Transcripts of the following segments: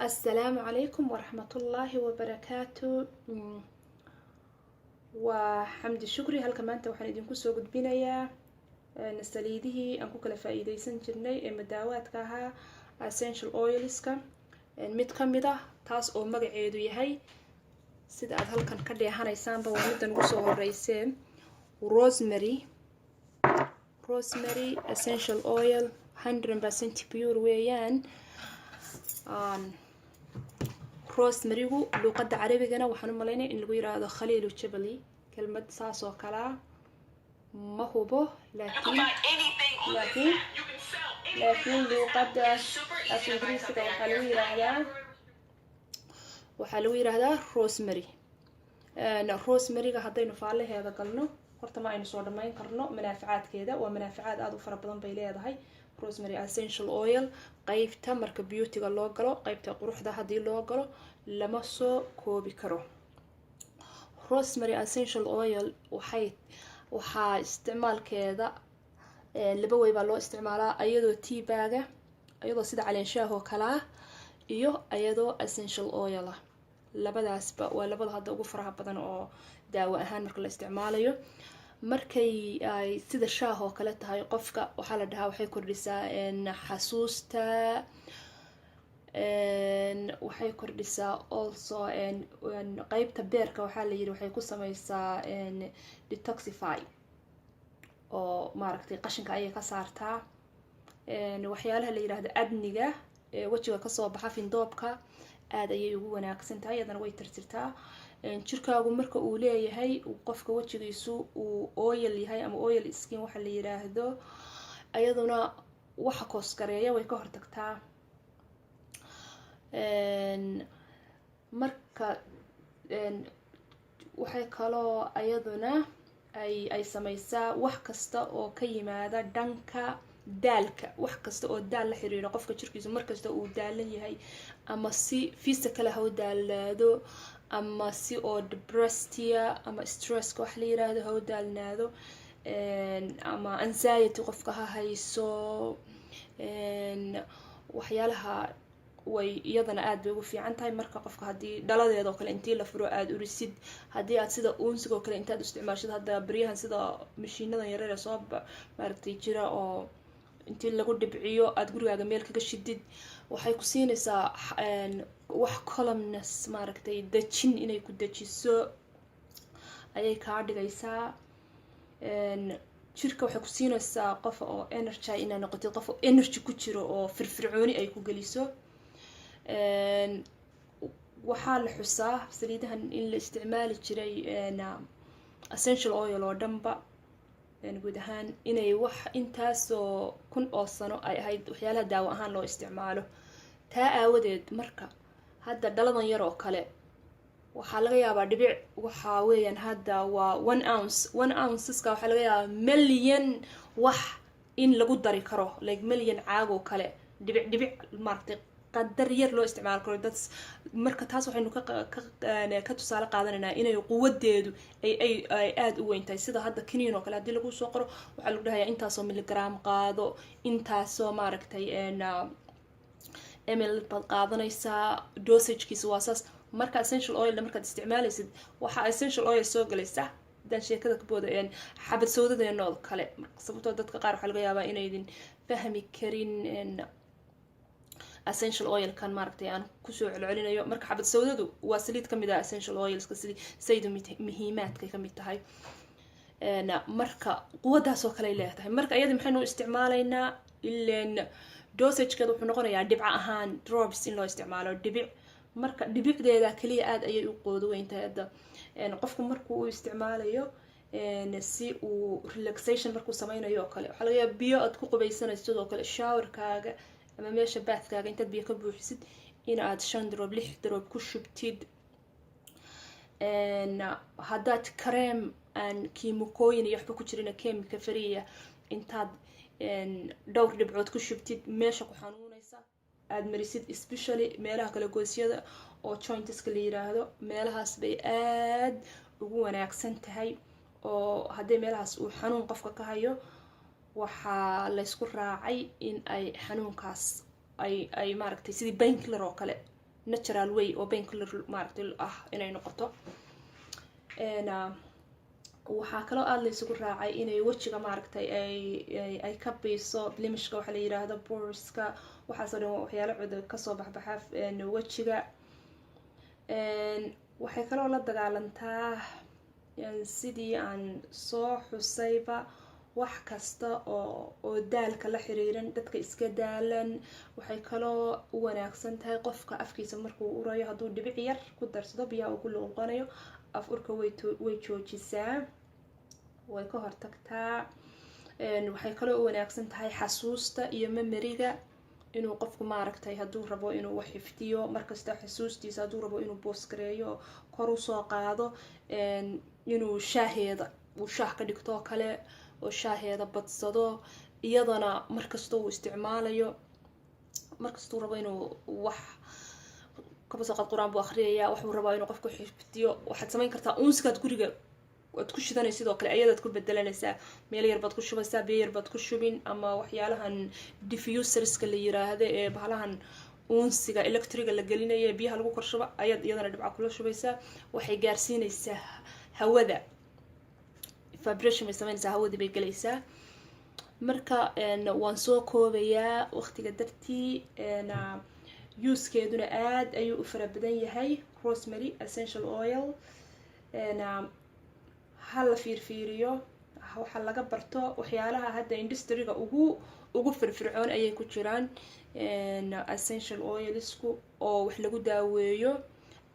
السلام عليكم ورحمة الله وبركاته. وحمد شكري هل كمان توحنا دين كسو قد بينايا نساليده أنكو كلا فايدة سنجرني مداوات كاها essential oils كا ميد كميدا تاس أو مقعيدو يهي سيدا هل كان كردي هانا يسامبا وميدا نقصو الرئيسين روزماري essential oil 100% pure ويان روزماريغو لغة عربية وحنا ملاينا إن لغير هذا خليل وشبلي كلمة ساسو كلا ما هو به لكن لغة أسنجريسي وحلوير هذا روزماري روزماريغا هدaynu faalaheeda galno horta ma aynu soo dhameyn karno manaaficaadkeeda waa manaaficaad aad u fara badan bay leedahay rosemary essential oil qaybta marka beautyga loo galo qaybta quruxda hadii loo galo lama soo koobi karo rosemary essential oil waxa isticmaalkeeda laba way baa loo isticmaalaa ayadoo tea baaga ayadoo sida caleenshaha kala iyo ayadoo essential oil labadaasba waa labada hadda ugu faraha badan oo daawo ahaan marka la isticmaalayo markay ay sida shaah oo kale tahay qofka waxa la dhahaa waxay kordhisaa xasuusta waxay kordhisaa also qaybta beerka waxa la yiri waxay ku sameysaa detoxify oo maaragtay qashinka ayay ka saartaa waxyaalaha la yiraahdo adniga wajiga ka soo baxa findoobka aad ayay ugu wanaagsan tahay adana way tirtirtaa jirkaagu marka uu leeyahay qofka wajigiisu uu oil yahay ama oil skin waxa la yiraahdo ayaduna waxa koskareeya way ka hortagtaa marka waxay kaloo ayaduna ay sameysaa wax kasta oo ka yimaada dhanka daalka wax kasta oo daal la xiriiro qofka jirkiisu markasta uu daalan yahay ama si physical ah u daalaado ama si oo depressia ama stress wax la yiraahdo ha u daalnaado ama anxiety qofka ha hayso waxyaalaha way iyadana aad bay ugu fiican tahay marka qofka hadii dhaladeeda oo kale intii la furo aad urisid hadii aad sida uunsiga oo kale intaad isticmaashid hadda bariyahan sida mashiinadan yaryar ee soo maaragtay jira oo intii lagu dhibciyo aad gurigaaga meel kaga shidid waxay ku siinaysaa wax columnus maaragtay dajin inay ku dajiso ayay ka dhigaysaa jirka waxay ku siinaysaa qof oo energy inay noqoto qof oo energy ku jiro oo firfircooni ay ku geliso waxaa la xusaa saliidahan in la isticmaali jiray essential oil oo dhanba guud ahaan inay wax intaasoo kun oo sano ay ahayd waxyaalaha daawo ahaan loo isticmaalo taa aawadeed marka hadda dhaladan yar oo kale waxaa laga yaabaa dhibic waxa weeyaan hadda waa 1 ounceska waxaa laga yaabaa milyan wax in lagu dari karo like milyan caag oo kale dhibic maaragtay qadar yar loo isticmaal karo dad marka taas waxaynu ka tusaale qaadanaynaa inay quwadeedu ay aad u weyn tahay sida hadda kiniin oo kale hadii lagu soo qoro waxa lagu dhahayaa intaas oo miligram qaado intaas oo maaragtay ml bad qaadanaysaa dosagekiisa waa saas marka essential oil markaad isticmaalaysid waxa essential oil soo galaysa dan sheekada ka booda xabad sawdadeena oo kale sababtoo dadka qaar waxa laga yaabaa inaydin fahmi karin essential oil kan maaragtay aan ku soo celcelinayo marka xabad sawdadu waa saliid kamid ah essential oils ka sayid muhiimaadka kamid tahay marka quwadaas oo kale leedahay marka iyada maxaynu isticmaalaynaa ileen dosagekeedu wuxuu noqonayaa dhibca ahaan drops in loo isticmaalo dhibic marka dhibicdeeda kaliya aad ayay u qoodo weyntahay hadda qofku markuu u isticmaalayo si uu relaxation markuu sameynayo oo kale waxa laga yaabaa biyo aad ku qubaysanayso sidoo kale showerkaaga ama meesha bathkaaga intaad biyo ka buuxisid in aad 5 drop 6 drop ku shubtid haddaad cream aan kiimikooyin iyo waxba ku jirin chemical free intaad dhowr dhibcood ku shubtid meesha ku xanuunaysa aad marisid especially meelaha kala goosyada oo jointeska la yiraahdo meelahaas bay aad ugu wanaagsan tahay oo hadii meelahaas uu xanuun qofka ka hayo waxaa la isku raacay in ay xanuunkaas ay maaragtay sidii painkiller oo kale natural way oo painkiller maaragtay ah inay noqoto. waxaa kaloo aad la isugu raacay inay wejiga maaragtay ay ka biiso blimishka waxa la yiraahdo pores-ka waxaasoo dhan waxyaalo cudur kasoo baxbaxa wejiga. waxay kaloo la dagaalantaa sidii aan soo xusayba wax kasta oo daalka la xiriiran dadka iska daalan. waxay kaloo u wanaagsan tahay qofka afkiisa markuu urayo hadduu dhibic yar ku darsado biyaha uu ku luqanayo af urka way joojisaa, way ka hortagtaa. waxay kaloo u wanaagsan tahay xasuusta iyo memoriga inuu qofku maaragtay hadduu rabo inuu wax xifdiyo markasta xasuustiisa hadduu rabo inuu boosgareeyo kor u soo qaado inuu shaaheeda uu shaah ka dhigto kale oo shaaheeda badsado iyadana markasta uu isticmaalayo markastuu rabo inuu wax kabasaqad quraan buu akhriyaya waxuu rabaa inuu qofku xifdiyo waxaad samayn kartaa unsigaad guriga waad ku shidanay sidoo kale ayadaad ku bedelanaysaa meel yar baad ku shubaysaa biyo yar baad ku shubin ama waxyaalahan diffuserska la yiraahdo ee bahalahan unsiga electriga la gelinayo biyaha lagu korshubo ayaad iyadana dhibca kula shubaysaa waxay gaarsiinaysaa hawada vibration bay samaynaysaa hawadii bay galaysaa. marka waan soo koobayaa waqtiga dartii usekeeduna aad ayuu u fara badan yahay rosemary essential oil. hala fiirfiiriyo waxa laga barto waxyaalaha hadda industryga ugu firfircoon ayay ku jiraan essential oilsku oo wax lagu daaweeyo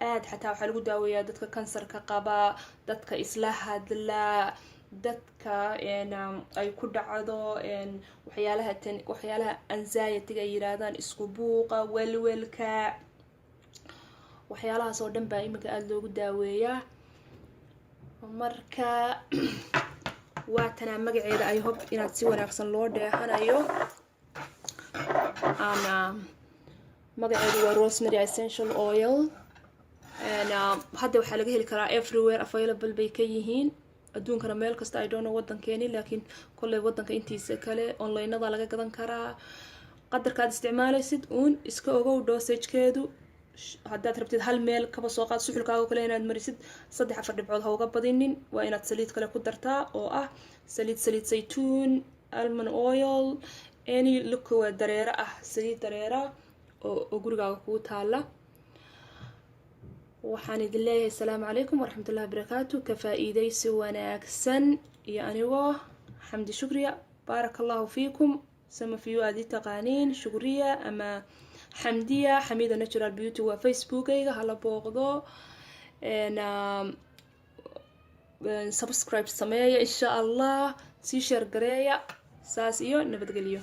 aad xataa waxaa lagu daaweeyaa dadka kansarka qaba, dadka isla hadla, dadka ay ku dhacdo waxyaalaha anxiety-ga ay yiraahdaan isku buuqa welwelka waxyaalahaas oo dhan baa iminka aada loogu daaweeyaa. marka waatana magaceeda I hope inaad si wanaagsan loo dheehanayo. magaceedu waa rosemary essential oil hadda waxaa laga heli karaa everywhere available bay ka yihiin adduunkana meel kasta I don't know wadankeeni laakiin kolley wadanka intiisa kale onlinada laga gadan karaa. qadarkaad isticmaalaysid uun iska ogow dosagekeedu haddaad rabtid hal meel kaba soo qaad suxulkaaga kale inaad marisid 3-4 dhibcood ha uga badinin waa inaad saliid kale ku dartaa oo ah saliid saytuun almond oil any liquid dareera ah saliid dareera oo gurigaaga kugu taala. waxaan idin leeyahay assalaamu calaykum waraxmatullahi wabarakaatu ka faa'iidaysi wanaagsan iyo anigoo xamdi shukriya baarakallahu fiikum sama fiyu aad taqaaniin shukriya ama xamdiya xamida natural beauty waa facebookayga hala booqdo subscribe sameeya insha allah sii share gareeya saas iyo nabadgelyo.